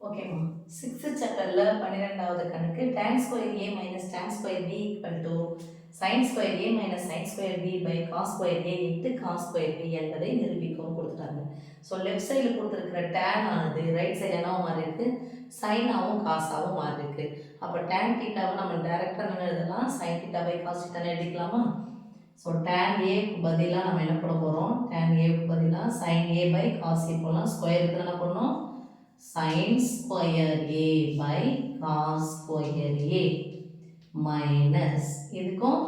ஓகேம்மா. 6th சாப்டர்ல 12வது கணக்கு tan square a minus tan square b equal to sin square a minus sin square b by cos square a into cos square b என்பதை நிரூபிக்கவும் கொடுத்துட்டாங்க. So left சைடில் கொடுத்துருக்கிற tan ஆனது ரைட் சைடு என்னவும் மாறி இருக்கு, சைனாவும் காசாவும் மாறி இருக்கு. அப்போ tan தீட்டாவை நம்ம டைரக்டாக என்ன எழுதலாம், sin தீட்டா பை cos தீட்டான்னு எழுதிக்கலாமா? ஸோ tan ஏக்கு பதிலாக நம்ம என்ன பண்ண போகிறோம், tan ஏக்கு பதிலாக sin a by cos a போடலாம். ஸ்கொயருக்கு என்ன பண்ணணும், sin square a by cos square a minus இதுக்கும்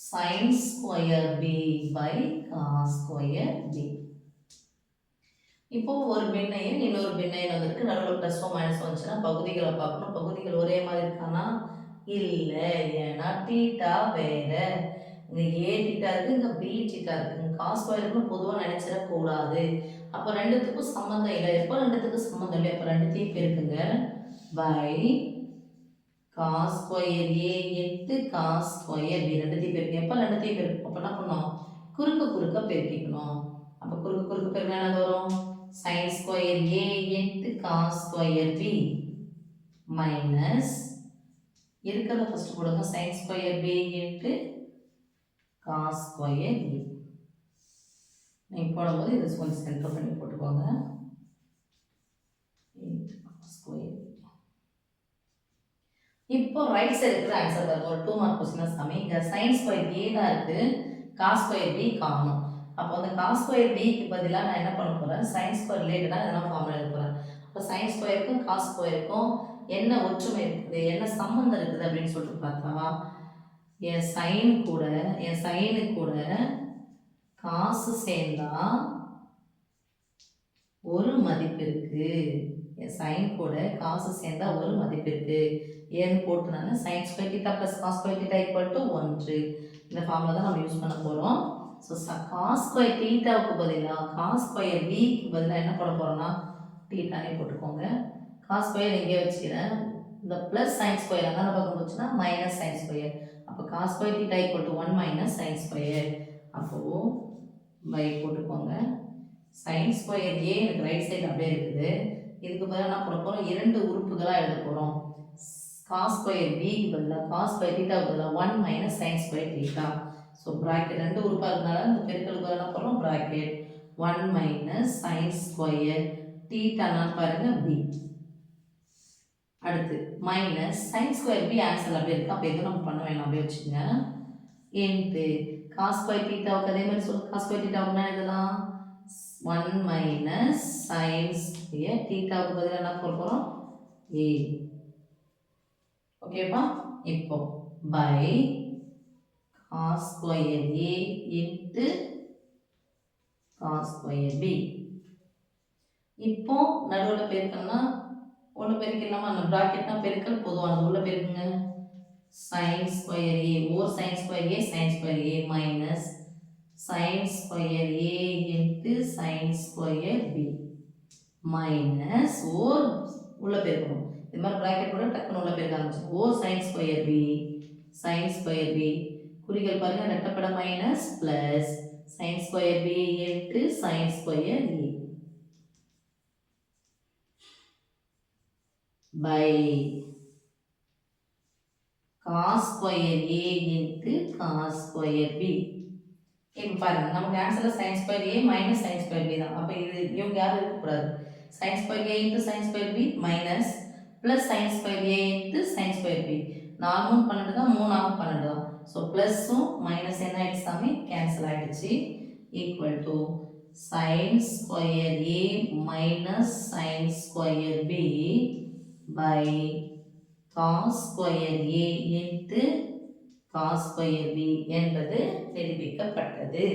sin square b by cos square b. இப்போ ஒரு பின்னையும் இன்னொரு பின்னையும் வந்திருக்கு, நடுவில் ப்ளஸ் ஓ மைனஸ் வந்துச்சுன்னா பகுதிகளை பார்க்கணும். பகுதிகள் ஒரே மாதிரி இருக்கானா இல்லை, ஏன்னா தீட்டா வேற. இங்கே ஏ தீட்டா இருக்குது, இங்கே பி தீட்டா இருக்குது. காஸ் ஸ்கொயருக்குன்னு பொதுவாக நினச்சிடக்கூடாது. அப்போ ரெண்டுத்துக்கும் சம்மந்தம் இல்லை. எப்போ ரெண்டுத்துக்கும் சம்மந்தம் இல்லை, அப்போ ரெண்டுத்தையும் பெருக்குங்க. By cos square A into cos square B ரெண்டுத்தையும் பெருக்கு. எப்போ ரெண்டுத்தையும் பெருக்கும், அப்போ என்ன பண்ணணும், குறுக்க பெருக்கிக்கணும். அப்போ குறுக்க பெருக்கினா என்ன வரும், sin square A into cos square B minus இருக்கிறத ஃபஸ்ட்டு போடுங்க, sin square B into cos square B. நீங்கள் போடும்போது இது கொஞ்சம் சென்டர் பண்ணி போட்டுக்கோங்க. இப்போ ரைட் சைடு இருக்கிற ஆன்சர் பாருங்க, ஒரு 2 மார்க் கொஸ்டின் சாமி. இங்கே சைன் ஸ்கொயர் ஏ தான் இருக்குது, காஸ் ஸ்கொயர் பி காணும். அப்போ அந்த காஸ் ஸ்கொயர் பிக்கு பதிலாக நான் என்ன பண்ண போகிறேன், சைன் ஸ்கொயர் ரிலேட்டடாக இதெல்லாம் ஃபார்முலா எழுத போகிறேன். அப்போ சைன் ஸ்கொயருக்கும் காஸ் ஸ்கொயருக்கும் என்ன ஒற்றுமை இருக்குது, என்ன சம்மந்தம் இருக்குது அப்படின்னு சொல்லிட்டு பார்த்தா, என் சைனு கூட காசு சேர்ந்தா ஒரு மதிப்பு இருக்கு. என் சைன் கூட காசு சேர்ந்தா ஒரு மதிப்பு இருக்கு. ஏன்னு போட்டுனாங்க, sine square theta plus cos square theta equal to 1. இந்த ஃபார்முலா தான் நம்ம யூஸ் பண்ண போகிறோம். ஸோ காஸ் ஸ்கொயர் தீட்டாவுக்கு பதிலாக காஸ் ஸ்கொயர் பிக்கு பதிலாக என்ன போட போகிறோம்னா தீட்டானே போட்டுக்கோங்க. காஸ் ஸ்கொயர் இங்கே வச்சுக்கிறேன். இந்த ப்ளஸ் சைன் ஸ்கொயர் அங்கே பக்கம் போச்சுன்னா மைனஸ் சைன் ஸ்கொயர். அப்போ cos square theta equal to 1 minus sine square. அப்போது பை போட்டுக்கோங்க. சைன் ஸ்கொயர் ஏ எனக்கு ரைட் சைடு அப்படியே இருக்குது. இதுக்கு பதிலாக என்ன பண்ண போகிறோம், இரண்டு உறுப்புகளாக எழுத போகிறோம். காஸ் ஸ்கொயர் பிக்கு பதிலாக காஸ் ஸ்கொயர் தீட்டாவுக்கு பதிலாக 1 minus sine square theta. So bracket ரெண்டு உறுப்பாக இருக்கனால இந்த பெருக்களுக்கு என்ன பண்ணுறோம், ப்ராக்கெட் 1 மைனஸ் சைன் ஸ்கொயர் தீட்டானான்னு பாருங்கள் பி. அடுத்து minus sine square B answer அப்படியே இருக்குது. அப்போ எதுவும் நம்ம பண்ண வேணாம், அப்படியே வச்சுங்க. இன்ட்டு காஸ் ஸ்கொயர் தீட்டாவுக்கு அதே மாதிரி சொல்லு, காஸ் ஸ்கொயர் தீட்டாவுக்குன்னா இதெல்லாம் 1 மைனஸ் சைன் ஸ்கொயர் தீட்டாவுக்கு பதிலாக என்ன போட போகிறோம், ஏ. ஓகேப்பா. இப்போ by cos square A into cos square B. இப்போ நடுவில் பெருக்கணும்னா ஒன்று பெருக்கலாமா, அந்த ப்ராக்கெட்னா பெருக்கல் பொதுவானது உள்ள பெருக்குங்க. Sine square A or sine square A sine square A minus sine square A into sine square B minus or உள்ள பெருக்கணும். இது மாதிரி ப்ராக்கெட் கூட டக்குன்னு உள்ள பெருக்க ஆரம்பிச்சு. ஓ sine square B sine square B குறிகள் பாருங்க, ரெட்டப்பட minus plus sine square B into sine square A by cos square a into cos square b. இப்போ பாருங்க, நமக்கு ஆன்சர்ல sin square a minus sin square b தான். அப்போ இது இவங்க யாரும் இருக்கக்கூடாது. sin square a into sin square b minus plus sin square a into sin square b. 4 12 தான், 3 12 தான். ஸோ ப்ளஸ்ஸும் மைனஸ் என்ன ஆயிடுச்சு சாமி, கேன்சல் ஆகிடுச்சு. Equal to sin square a minus sin square b by cos square a into cos square b என்பது நிரூபிக்கப்பட்டது.